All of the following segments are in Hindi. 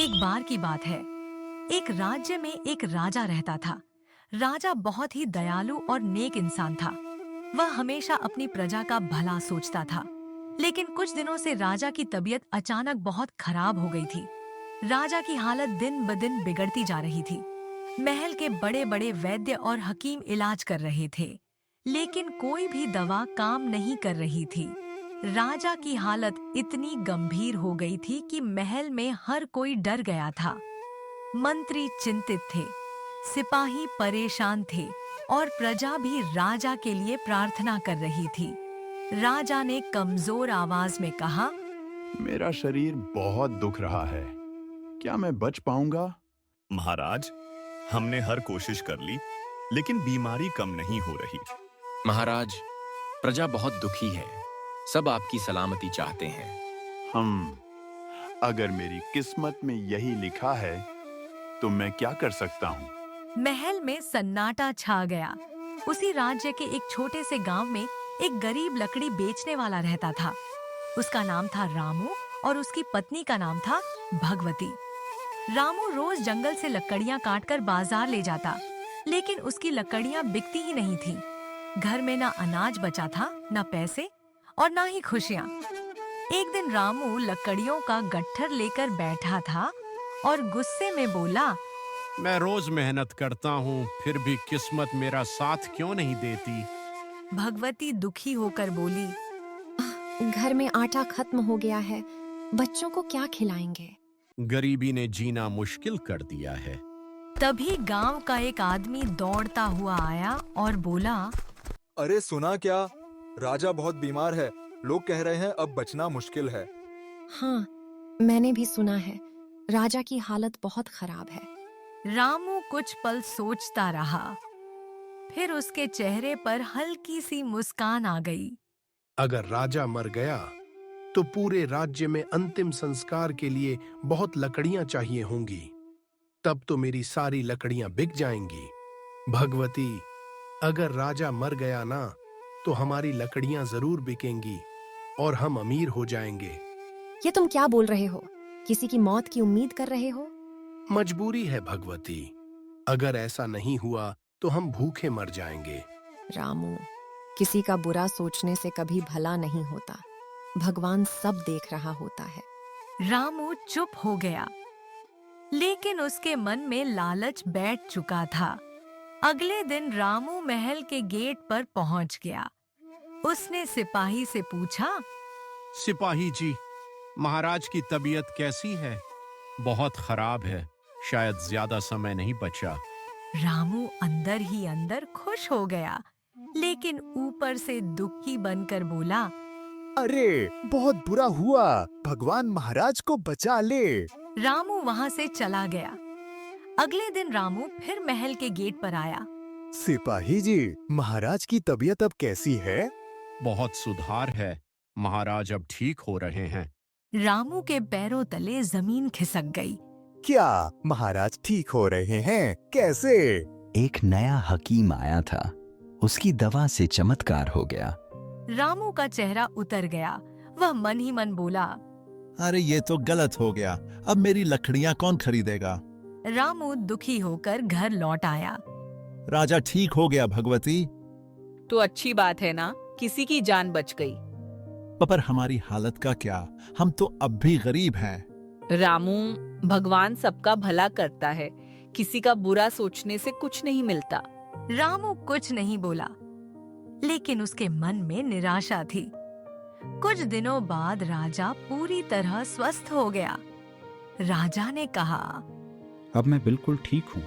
एक बार की बात है। एक राज्य में एक राजा रहता था। राजा बहुत ही दयालु और नेक इंसान था। वह हमेशा अपनी प्रजा का भला सोचता था। लेकिन कुछ दिनों से राजा की तबीयत अचानक बहुत खराब हो गई थी। राजा की हालत दिन ब दिन बिगड़ती जा रही थी। महल के बड़े बड़े वैद्य और हकीम इलाज कर रहे थे, लेकिन कोई भी दवा काम नहीं कर रही थी। राजा की हालत इतनी गंभीर हो गई थी कि महल में हर कोई डर गया था। मंत्री चिंतित थे, सिपाही परेशान थे और प्रजा भी राजा के लिए प्रार्थना कर रही थी। राजा ने कमजोर आवाज में कहा, मेरा शरीर बहुत दुख रहा है। क्या मैं बच पाऊंगा? महाराज, हमने हर कोशिश कर ली, लेकिन बीमारी कम नहीं हो रही। महाराज, प्रजा बहुत दुखी है। सब आपकी सलामती चाहते हैं। अगर मेरी किस्मत में यही लिखा है, तो मैं क्या कर सकता हूँ? महल में सन्नाटा छा गया। उसी राज्य के एक छोटे से गांव में एक गरीब लकड़ी बेचने वाला रहता था। उसका नाम था रामू और उसकी पत्नी का नाम था भगवती। रामू रोज जंगल से लकड़ियां काटकर बाजार ले जाता, लेकिन उसकी लकड़ियां बिकती ही नहीं थीं। घर में ना अनाज बचा था, ना पैसे और ना ही खुशियां। एक दिन रामू लकड़ियों का गट्ठर लेकर बैठा था और गुस्से में बोला, मैं रोज मेहनत करता हूँ, फिर भी किस्मत मेरा साथ क्यों नहीं देती? भगवती दुखी होकर बोली, घर में आटा खत्म हो गया है, बच्चों को क्या खिलाएंगे? गरीबी ने जीना मुश्किल कर दिया है। तभी गांव का एक आदमी दौड़ता हुआ आया और बोला, अरे सुना क्या? राजा बहुत बीमार है। लोग कह रहे हैं अब बचना मुश्किल है। हाँ, मैंने भी सुना है। राजा की हालत बहुत खराब है। रामू कुछ पल सोचता रहा, फिर उसके चेहरे पर हल्की सी मुस्कान आ गई। अगर राजा मर गया तो पूरे राज्य में अंतिम संस्कार के लिए बहुत लकड़ियां चाहिए होंगी। तब तो मेरी सारी लकड़ियां बिक जाएंगी। भगवती, अगर राजा मर गया ना, तो हमारी लकड़ियां जरूर बिकेंगी और हम अमीर हो जाएंगे। ये तुम क्या बोल रहे हो? किसी की मौत की उम्मीद कर रहे हो? मजबूरी है भगवती। अगर ऐसा नहीं हुआ तो हम भूखे मर जाएंगे। रामू, किसी का बुरा सोचने से कभी भला नहीं होता। भगवान सब देख रहा होता है। रामू चुप हो गया, लेकिन उसके मन में लालच बैठ चुका था। अगले दिन रामू महल के गेट पर पहुंच गया। उसने सिपाही से पूछा, सिपाही जी, महाराज की तबीयत कैसी है? बहुत खराब है, शायद ज्यादा समय नहीं बचा। रामू अंदर ही अंदर खुश हो गया, लेकिन ऊपर से दुखी बनकर बोला, अरे बहुत बुरा हुआ, भगवान महाराज को बचा ले। रामू वहां से चला गया। अगले दिन रामू फिर महल के गेट पर आया। सिपाही जी, महाराज की तबीयत अब कैसी है? बहुत सुधार है, महाराज अब ठीक हो रहे हैं। रामू के पैरों तले जमीन खिसक गई। क्या महाराज ठीक हो रहे हैं? कैसे? एक नया हकीम आया था, उसकी दवा से चमत्कार हो गया। रामू का चेहरा उतर गया। वह मन ही मन बोला, अरे ये तो गलत हो गया, अब मेरी लकड़ियां कौन खरीदेगा? रामू दुखी होकर घर लौट आया। राजा ठीक हो गया भगवती। तो अच्छी बात है ना, किसी की जान बच गई। पर हमारी हालत का क्या? हम तो अब भी गरीब हैं। रामू, भगवान सबका भला करता है, किसी का बुरा सोचने से कुछ नहीं मिलता। रामू कुछ नहीं बोला, लेकिन उसके मन में निराशा थी। कुछ दिनों बाद राजा पूरी तरह स्वस्थ हो गया। राजा ने कहा, अब मैं बिल्कुल ठीक हूँ।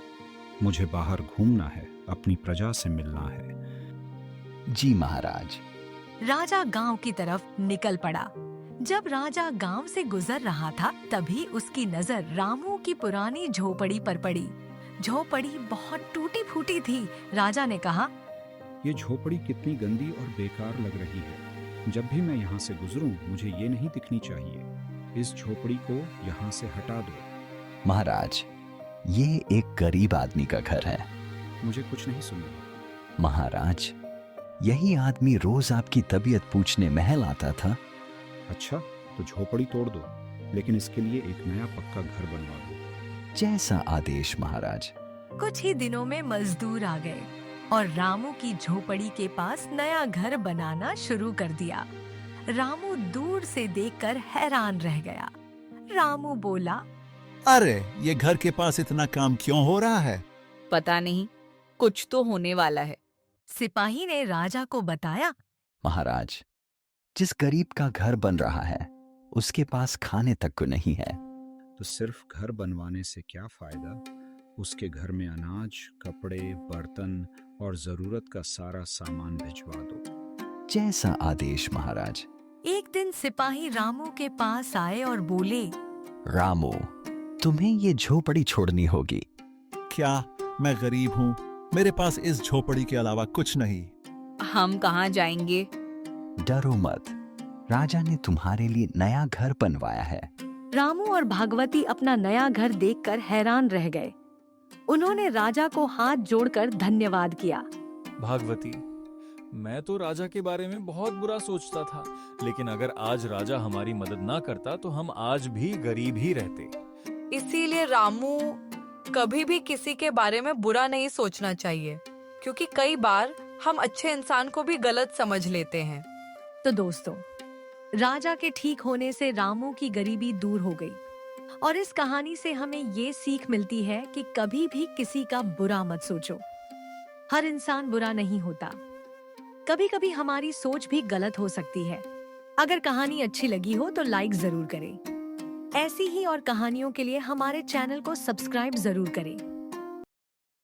मुझे बाहर घूमना है, अपनी प्रजा से मिलना है। जी महाराज। राजा गांव की तरफ निकल पड़ा। जब राजा गांव से गुजर रहा था, तभी उसकी नजर रामू की पुरानी झोपड़ी पर पड़ी। झोपड़ी बहुत टूटी फूटी थी। राजा ने कहा, ये झोपड़ी कितनी गंदी और बेकार लग रही है। जब भी मैं यहाँ से गुजरूं, मुझे ये नहीं दिखनी चाहिए। इस झोपड़ी को यहाँ से हटा दो। महाराज, ये एक गरीब आदमी का घर है। मुझे कुछ नहीं सुनना। महाराज, यही आदमी रोज आपकी तबीयत पूछने महल आता था। अच्छा, तो झोपड़ी तोड़ दो। लेकिन इसके लिए एक नया पक्का घर बनवा दो। जैसा आदेश महाराज। कुछ ही दिनों में मजदूर आ गए और रामू की झोपड़ी के पास नया घर बनाना शुरू कर दिया। रामू दूर से देखकर हैरान रह गया। रामू बोला, अरे ये घर के पास इतना काम क्यों हो रहा है? पता नहीं, कुछ तो होने वाला है। सिपाही ने राजा को बताया, महाराज, जिस गरीब का घर बन रहा है उसके पास खाने तक को नहीं है। तो सिर्फ घर बनवाने से क्या फायदा? उसके घर में अनाज, कपड़े, बर्तन और जरूरत का सारा सामान भिजवा दो। जैसा आदेश महाराज। एक दिन सिपाही रामू के पास आए और बोले, रामू, तुम्हें ये झोपड़ी छोड़नी होगी। क्या मैं गरीब हूँ? मेरे पास इस झोपड़ी के अलावा कुछ नहीं। हम कहाँ जाएंगे? डरो मत, राजा ने तुम्हारे लिए नया घर बनवाया है। रामू और भागवती अपना नया घर देखकर हैरान रह गए। उन्होंने राजा को हाथ जोड़कर धन्यवाद किया। भागवती, मैं तो राजा के बारे में बहुत बुरा सोचता था, लेकिन अगर आज राजा हमारी मदद ना करता तो हम आज भी गरीब ही रहते। इसीलिए रामू, कभी भी किसी के बारे में बुरा नहीं सोचना चाहिए, क्योंकि कई बार हम अच्छे इंसान को भी गलत समझ लेते हैं। तो दोस्तों, राजा के ठीक होने से रामू की गरीबी दूर हो गई और इस कहानी से हमें ये सीख मिलती है कि कभी भी किसी का बुरा मत सोचो। हर इंसान बुरा नहीं होता। कभी कभी हमारी सोच भी गलत हो सकती है। अगर कहानी अच्छी लगी हो तो लाइक जरूर करें। ऐसी ही और कहानियों के लिए हमारे चैनल को सब्सक्राइब जरूर करें।